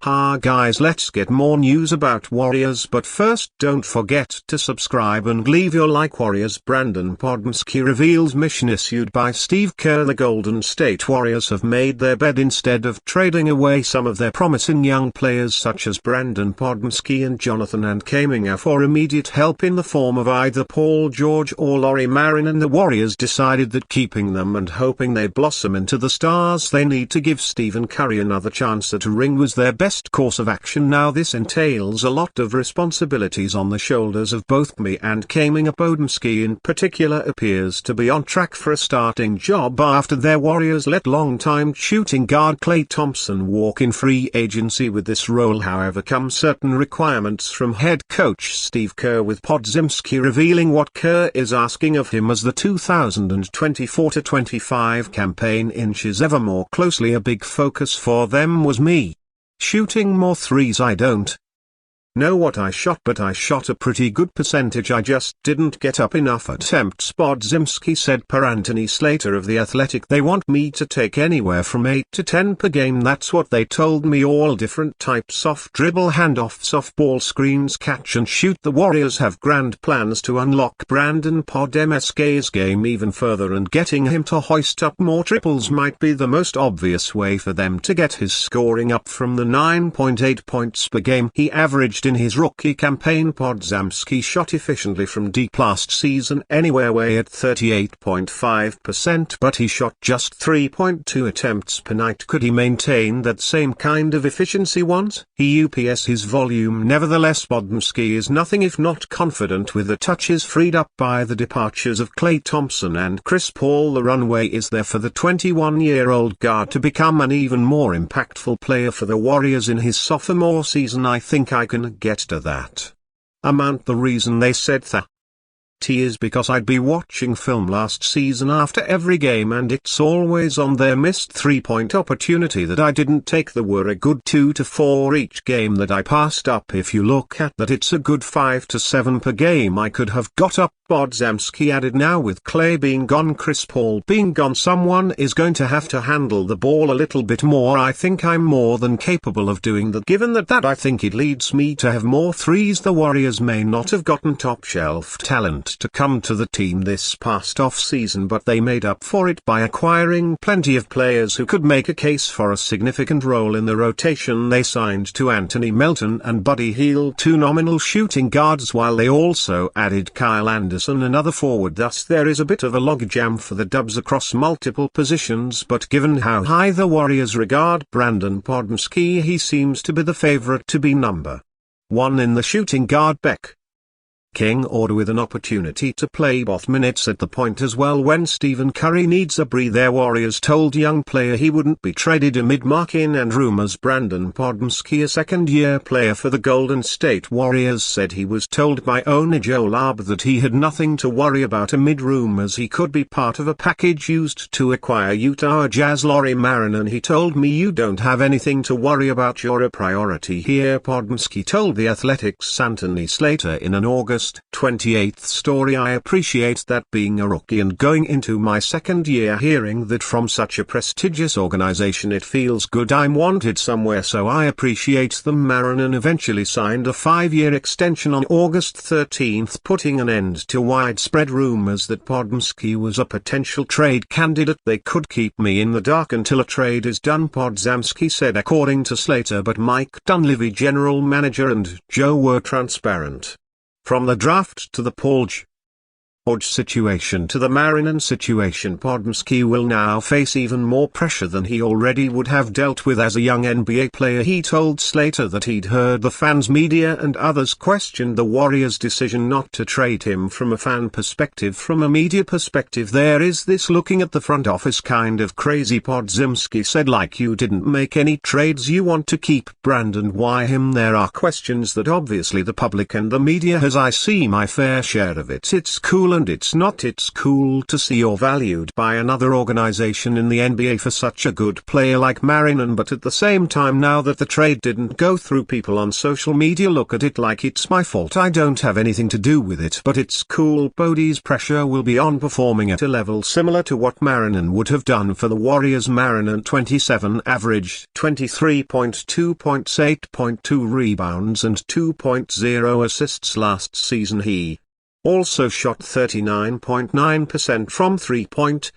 Ha guys, let's get more news about Warriors, but first don't forget to subscribe and leave your like. Warriors Brandon Podziemski reveals mission issued by Steve Kerr. The Golden State Warriors have made their bed instead of trading away some of their promising young players such as Brandon Podziemski and Jonathan and Kuminga for immediate help in the form of either Paul George or Lauri Markkanen. The Warriors decided that keeping them and hoping they blossom into the stars they need to give Stephen Curry another chance at a ring was their best course of action. Now this entails a lot of responsibilities on the shoulders of both me and Kuminga. Podziemski in particular appears to be on track for a starting job after their Warriors let longtime shooting guard Klay Thompson walk in free agency. With this role however come certain requirements from head coach Steve Kerr, with Podziemski revealing what Kerr is asking of him as the 2024-25 campaign inches ever more closely. A big focus for them was me shooting more threes. I don't know what I shot, but I shot a pretty good percentage. I just didn't get up enough attempts, Podziemski said per Anthony Slater of The Athletic. They want me to take anywhere from 8 to 10 per game, that's what they told me. All different types: off dribble, handoffs, off ball screens, catch and shoot. The Warriors have grand plans to unlock Brandon Podziemski's game even further, and getting him to hoist up more triples might be the most obvious way for them to get his scoring up from the 9.8 points per game he averaged in his rookie campaign. Podziemski shot efficiently from deep last season, anywhere way at 38.5%, but he shot just 3.2 attempts per night. Could he maintain that same kind of efficiency once he ups his volume? Nevertheless, Podziemski is nothing if not confident with the touches freed up by the departures of Klay Thompson and Chris Paul. The runway is there for the 21-year-old guard to become an even more impactful player for the Warriors in his sophomore season. I think I can get to that amount. The reason they said that is because I'd be watching film last season after every game, and it's always on their missed three-point opportunity that I didn't take. There were a good 2 to 4 each game that I passed up. If you look at that, it's a good 5 to 7 per game I could have got up. Podziemski added, now with Klay being gone, Chris Paul being gone, someone is going to have to handle the ball a little bit more. I think I'm more than capable of doing that. Given that I think it leads me to have more threes. The Warriors may not have gotten top shelf talent to come to the team this past off-season, but they made up for it by acquiring plenty of players who could make a case for a significant role in the rotation. They signed to Anthony Melton and Buddy Hield, 2 nominal shooting guards, while they also added Kyle Anderson, another forward. Thus there is a bit of a logjam for the Dubs across multiple positions, but given how high the Warriors regard Brandon Podziemski, he seems to be the favorite to be number 1 in the shooting guard King order, with an opportunity to play both minutes at the point as well when Stephen Curry needs a breather. Warriors told young player he wouldn't be traded amid Markkanen and rumors. Brandon Podziemski, a second-year player for the Golden State Warriors, said he was told by owner Joe Laub that he had nothing to worry about amid rumors he could be part of a package used to acquire Utah Jazz Lauri Markkanen. He told me, you don't have anything to worry about, you're a priority here, Podziemski told The Athletic's Anthony Slater in an August 28th story. I appreciate that, being a rookie and going into my second year, hearing that from such a prestigious organization. It feels good. I'm wanted somewhere, so I appreciate them. Markkanen eventually signed a 5-year extension on August 13th, putting an end to widespread rumors that Podziemski was a potential trade candidate. They could keep me in the dark until a trade is done, Podziemski said, according to Slater, but Mike Dunleavy, general manager, and Joe were transparent. From the draft to the Paul George situation to the Markkanen situation, Podziemski will now face even more pressure than he already would have dealt with as a young NBA player. He told Slater that he'd heard the fans, media and others questioned the Warriors' decision not to trade him from a fan perspective. From a media perspective, there is this looking at the front office kind of crazy, Podziemski said, like you didn't make any trades, you want to keep Brandon. Why him? There are questions that obviously the public and the media has. I see my fair share of it. It's cool cool and it's not. It's cool to see you're valued by another organization in the NBA for such a good player like Marinan, but at the same time, now that the trade didn't go through, people on social media look at it like it's my fault. I don't have anything to do with it, but it's cool. Pody's pressure will be on, performing at a level similar to what Marinan would have done for the Warriors. Marinan 27 averaged 23.2 points, 8.2 rebounds and 2.0 assists last season. He also shot 39.9% from three-point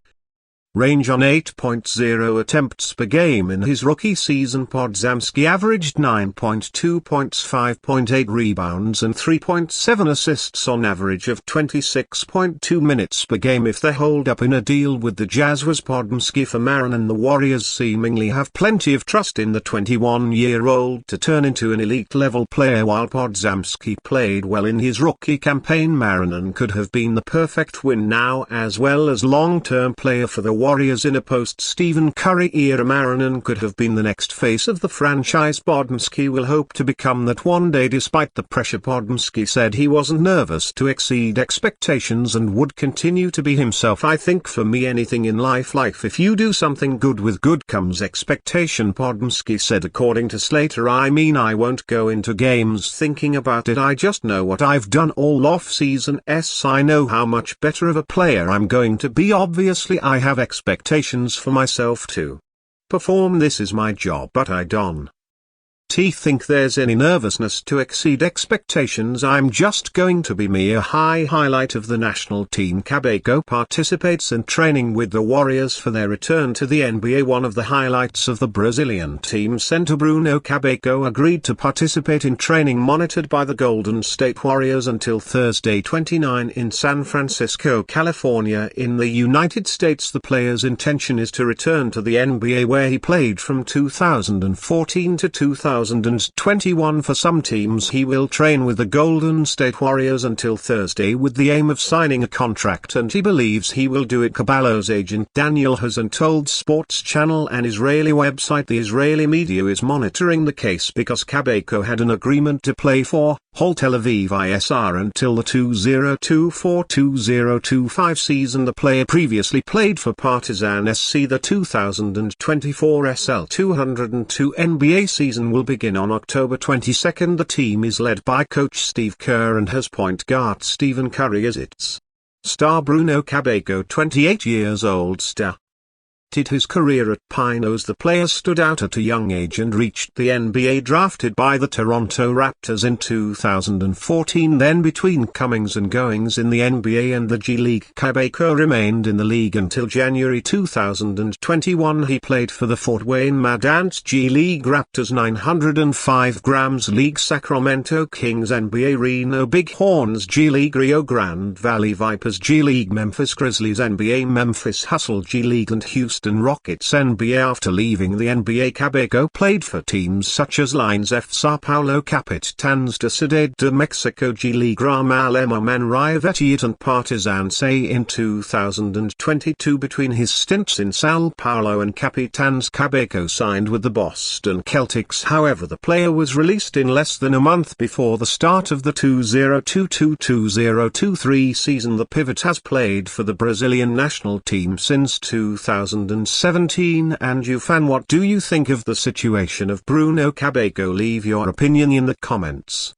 range on 8.0 attempts per game in his rookie season. Podziemski averaged 9.2 points, 5.8 rebounds and 3.7 assists on average of 26.2 minutes per game. If they hold up in a deal with the Jazz, was Podziemski for Marinan. The Warriors seemingly have plenty of trust in the 21-year-old to turn into an elite-level player. While Podziemski played well in his rookie campaign, Marinan could have been the perfect win now as well as long-term player for the Warriors. In a post-Stephen Curry era, Marinan could have been the next face of the franchise. Podziemski will hope to become that one day. Despite the pressure, Podziemski said he wasn't nervous to exceed expectations and would continue to be himself. I think for me, anything in life, if you do something good, with good comes expectation, Podziemski said. According to Slater, I mean, I won't go into games thinking about it. I just know what I've done all off-season. I know how much better of a player I'm going to be. Obviously I have expectations for myself to perform. This is my job, but I don't think there's any nervousness to exceed expectations. I'm just going to be me. A highlight of the national team. Caboclo participates in training with the Warriors for their return to the NBA. One of the highlights of the Brazilian team center Bruno Caboclo agreed to participate in training monitored by the Golden State Warriors until Thursday 29 in San Francisco, California in the United States. The player's intention is to return to the NBA, where he played from 2014 to 2021. For some teams, he will train with the Golden State Warriors until Thursday with the aim of signing a contract, and he believes he will do it. Caboclo's agent Daniel Hazan told Sports Channel, an Israeli website. The Israeli media is monitoring the case because Caboclo had an agreement to play for Tel Aviv ISR until the 2024-2025 season. The player previously played for Partizan SC. The 2024 SL 202 NBA season will begin on October 22. The team is led by coach Steve Kerr and has point guard Stephen Curry as its star. Bruno Caboclo, 28 years old, started his career at Pinos. The player stood out at a young age and reached the NBA, drafted by the Toronto Raptors in 2014. Then between comings and goings in the NBA and the G League, Caboclo remained in the league until January 2021. He played for the Fort Wayne Mad Ants G League, Raptors 905 Grams League, Sacramento Kings NBA, Reno Bighorns G League, Rio Grande Valley Vipers G League, Memphis Grizzlies NBA, Memphis Hustle G League and Houston Rockets NBA. After leaving the NBA, Caboclo played for teams such as Lions F, Sao Paulo, Capitans de Ciudad de Mexico G League, Ramal Man Rivetet and Partizan SE. In 2022, between his stints in Sao Paulo and Capitans, Caboclo signed with the Boston Celtics. However, the player was released in less than a month before the start of the 2022-2023 season. The pivot has played for the Brazilian national team since 2017. And you fan, what do you think of the situation of Bruno Caboclo? Leave your opinion in the comments.